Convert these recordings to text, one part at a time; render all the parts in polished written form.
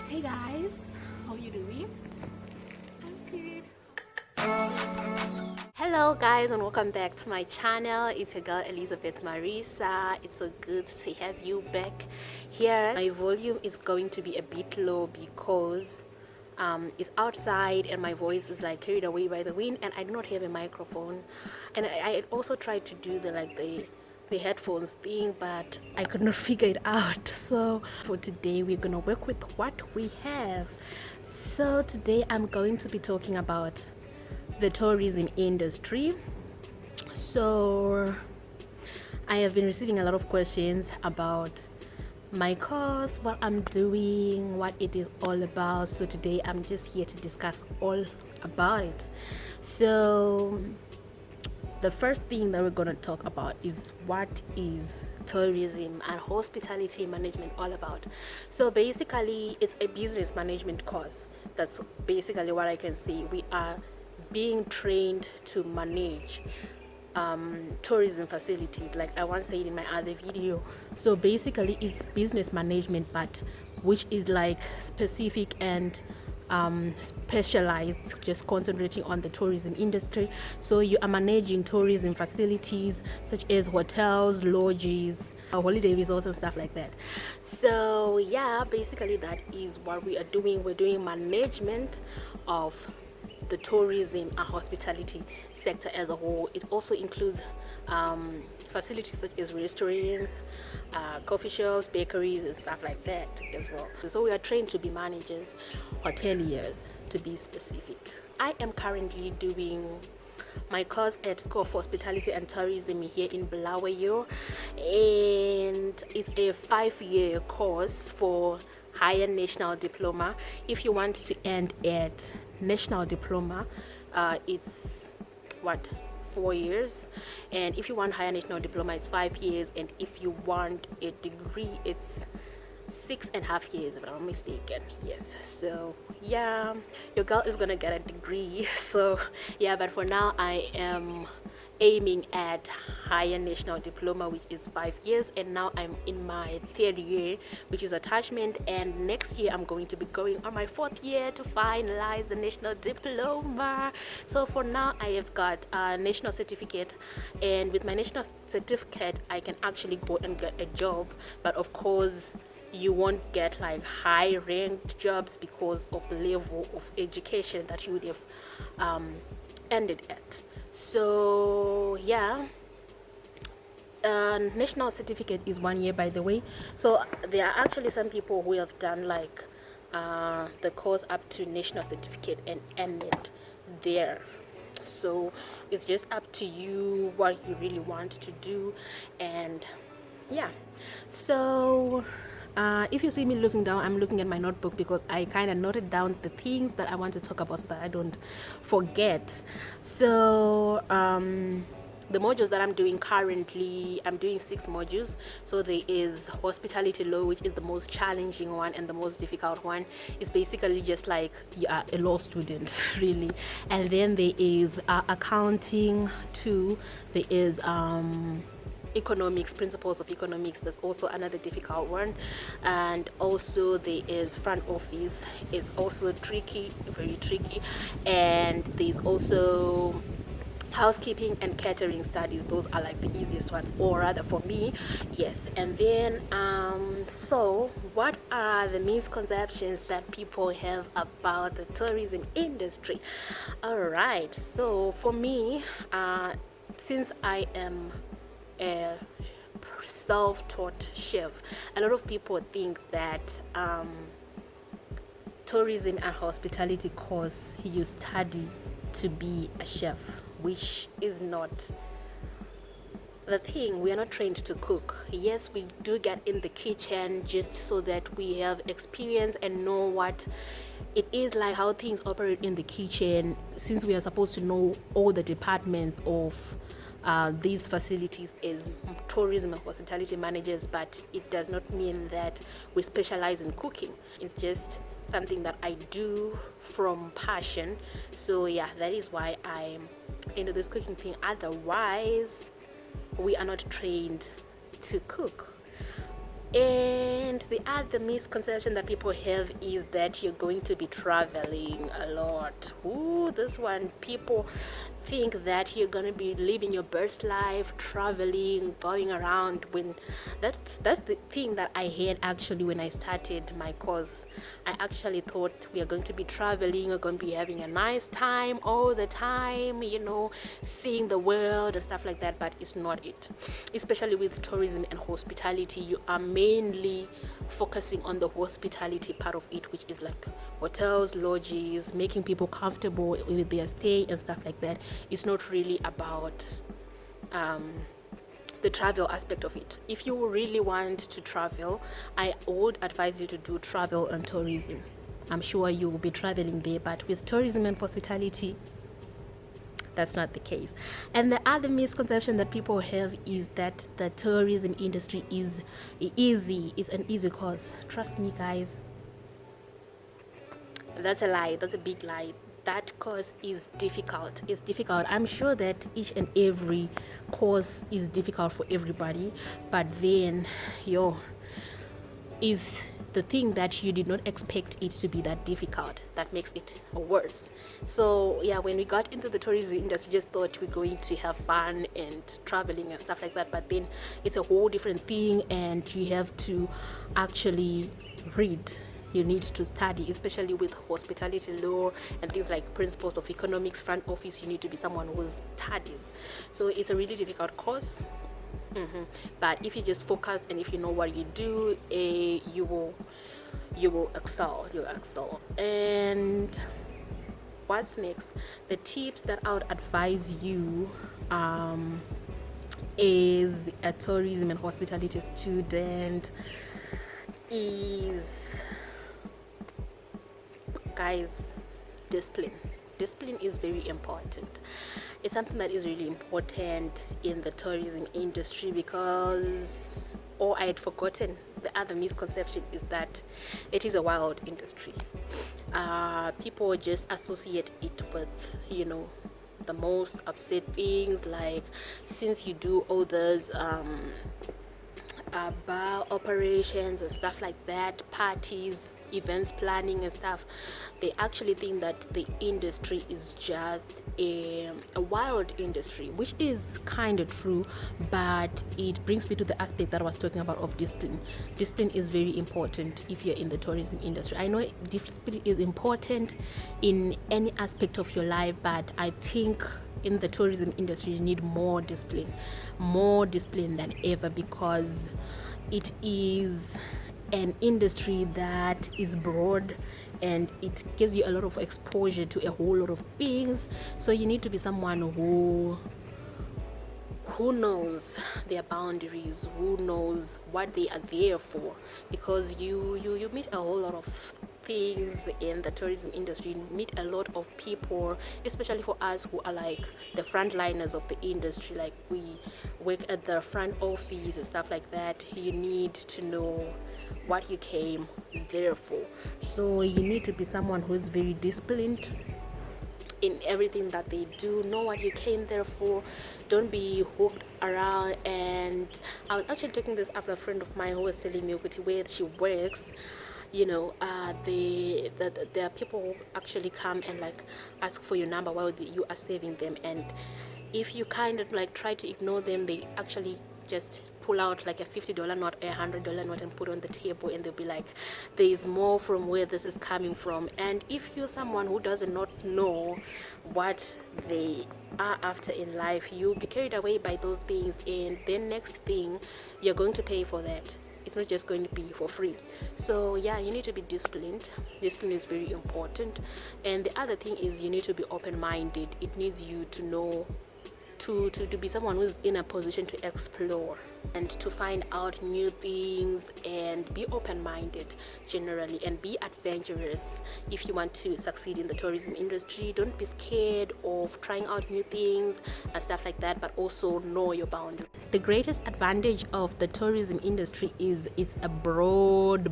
Hey guys, how you doing? I'm good. Hello guys and welcome back to my channel. It's your girl Elizabeth Marisa. It's so good to have you back here. My volume is going to be a bit low because it's outside and my voice is like carried away by the wind, and I do not have a microphone. And I also tried to do the headphones thing, but I could not figure it out. So for today we're gonna work with what we have. So today I'm going to be talking about the tourism industry. So I have been receiving a lot of questions about my course, what I'm doing, what it is all about. So today I'm just here to discuss all about it. So the first thing that we're going to talk about is what is tourism and hospitality management all about. So basically it's a business management course. That's basically what I can say. We are being trained to manage tourism facilities, like I once said in my other video. So basically it's business management, but which is like specific and specialized, just concentrating on the tourism industry. So you are managing tourism facilities such as hotels, lodges, holiday resorts and stuff like that. So yeah, basically that is what we are doing. We're doing management of the tourism and hospitality sector as a whole. It also includes facilities such as restaurants, coffee shops, bakeries and stuff like that as well. So we are trained to be managers, hoteliers to be specific. I am currently doing my course at School of Hospitality and Tourism here in Bulawayo, and it's a 5-year course for higher national diploma. If you want to end at national diploma, it's 4 years, and if you want higher national diploma it's 5 years, and if you want a degree it's 6.5 years if I'm not mistaken. Yes, so yeah, your girl is gonna get a degree. So yeah, but for now I am aiming at higher national diploma, which is 5 years, and now I'm in my 3rd year, which is attachment, and next year I'm going to be going on my 4th year to finalize the national diploma. So for now I have got a national certificate, and with my national certificate I can actually go and get a job, but of course you won't get like high ranked jobs because of the level of education that you would have ended at. So yeah, national certificate is 1 year, by the way. So there are actually some people who have done like the course up to national certificate and ended there. So it's just up to you what you really want to do. And yeah, so if you see me looking down, I'm looking at my notebook because I kind of noted down the things that I want to talk about so that I don't forget. So the modules that I'm doing currently, I'm doing 6 modules. So there is hospitality law, which is the most challenging one and the most difficult one. It's basically just like you are a law student really. And then there is accounting 2. There is economics, principles of economics. That's also another difficult one. And also there is front office. It's also tricky, very tricky. And there's also housekeeping and catering studies. Those are like the easiest ones, or rather for me, yes. And then so what are the misconceptions that people have about the tourism industry? All right, so for me, since I am a self-taught chef, a lot of people think that tourism and hospitality course you study to be a chef, which is not the thing. We are not trained to cook. Yes, we do get in the kitchen just so that we have experience and know what it is like, how things operate in the kitchen, since we are supposed to know all the departments of these facilities as tourism and hospitality managers, but it does not mean that we specialize in cooking. It's just something that I do from passion. So yeah, that is why I'm into this cooking thing. Otherwise we are not trained to cook. And the other misconception that people have is that you're going to be traveling a lot. Ooh, this one, people think that you're going to be living your best life, traveling, going around. When that's the thing that I had actually when I started my course. I actually thought we are going to be traveling, we're going to be having a nice time all the time, seeing the world and stuff like that, but it's not it. Especially with tourism and hospitality, you are mainly focusing on the hospitality part of it, which is like hotels, lodges, making people comfortable with their stay and stuff like that. It's not really about the travel aspect of it. If you really want to travel, I would advise you to do travel and tourism. I'm sure you will be traveling there, but with tourism and hospitality, that's not the case. And the other misconception that people have is that the tourism industry is easy. It's an easy course. Trust me, guys. That's a lie. That's a big lie. That course is difficult. It's difficult. I'm sure that each and every course is difficult for everybody, but then is the thing that you did not expect it to be that difficult that makes it worse. So yeah, when we got into the tourism industry, we just thought we're going to have fun and traveling and stuff like that, but then it's a whole different thing, and you have to actually read. You need to study, especially with hospitality law and things like principles of economics, front office. You need to be someone who studies. So it's a really difficult course. But if you just focus and if you know what you do, you will excel. You'll excel. And what's next? The tips that I would advise you as a tourism and hospitality student is, guys, discipline. Discipline is very important. It's something that is really important in the tourism industry because, I had forgotten, the other misconception is that it is a wild industry. People just associate it with, the most upset things, like since you do all those bar operations and stuff like that, parties, events planning and stuff, they actually think that the industry is just a wild industry, which is kind of true, but it brings me to the aspect that I was talking about of discipline. Discipline is very important if you're in the tourism industry. I know discipline is important in any aspect of your life, but I think in the tourism industry you need more discipline than ever, because it is an industry that is broad and it gives you a lot of exposure to a whole lot of things. So you need to be someone who knows their boundaries, who knows what they are there for, because you meet a whole lot of things in the tourism industry. You meet a lot of people, especially for us who are like the frontliners of the industry, like we work at the front office and stuff like that. You need to know what you came there for. So you need to be someone who is very disciplined in everything that they do. Know what you came there for. Don't be hooked around. And I was actually talking this after a friend of mine who was telling me where she works. There are people who actually come and like ask for your number while you are saving them, and if you kind of like try to ignore them, they actually just pull out like a $50 note, a $100 note, and put on the table, and they'll be like, there is more from where this is coming from. And if you're someone who does not know what they are after in life, you'll be carried away by those things, and then next thing you're going to pay for that. It's not just going to be for free. So yeah, you need to be disciplined. Discipline is very important. And the other thing is you need to be open-minded. It needs you to know to be someone who's in a position to explore and to find out new things, and be open-minded generally, and be adventurous. If you want to succeed in the tourism industry, don't be scared of trying out new things and stuff like that, but also know your boundaries. The greatest advantage of the tourism industry is it's a broad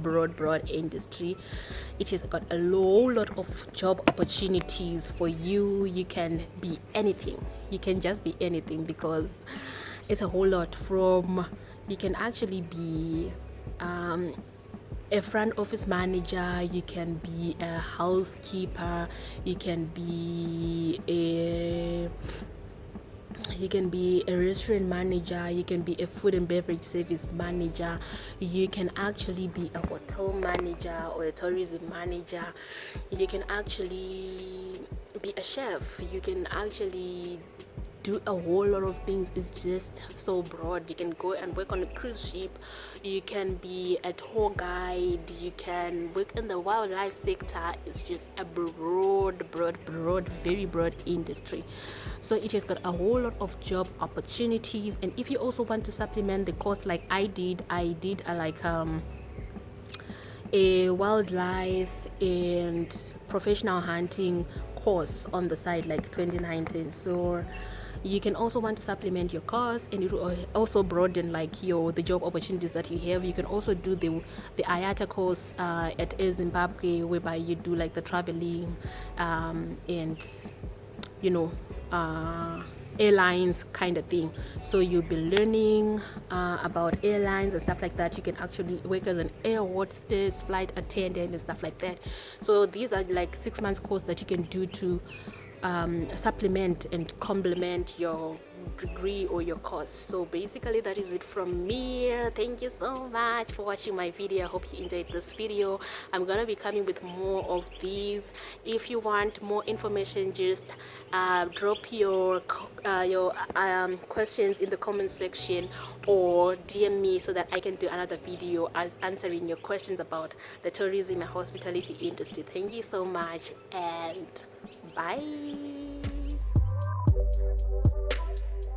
industry. It has got a lot of job opportunities for you. You can be anything. You can just be anything, because it's a whole lot. From you can actually be a front office manager, you can be a housekeeper, you can be a restaurant manager, you can be a food and beverage service manager, you can actually be a hotel manager or a tourism manager, you can actually be a chef, you can actually do a whole lot of things. It's just so broad. You can go and work on a cruise ship, you can be a tour guide, you can work in the wildlife sector. It's just a broad, very broad industry. So it has got a whole lot of job opportunities. And if you also want to supplement the course like I did a wildlife and professional hunting course on the side like 2019. So you can also want to supplement your course, and it will also broaden like the job opportunities that you have. You can also do the IATA course at Air Zimbabwe, whereby you do like the traveling and airlines kind of thing. So you'll be learning about airlines and stuff like that. You can actually work as an air hostess, flight attendant and stuff like that. So these are like 6 months course that you can do to supplement and complement your degree or your course. So basically that is it from me. Thank you so much for watching my video. I hope you enjoyed this video. I'm gonna be coming with more of these. If you want more information, just drop your questions in the comment section or DM me so that I can do another video answering your questions about the tourism and hospitality industry. Thank you so much, and bye.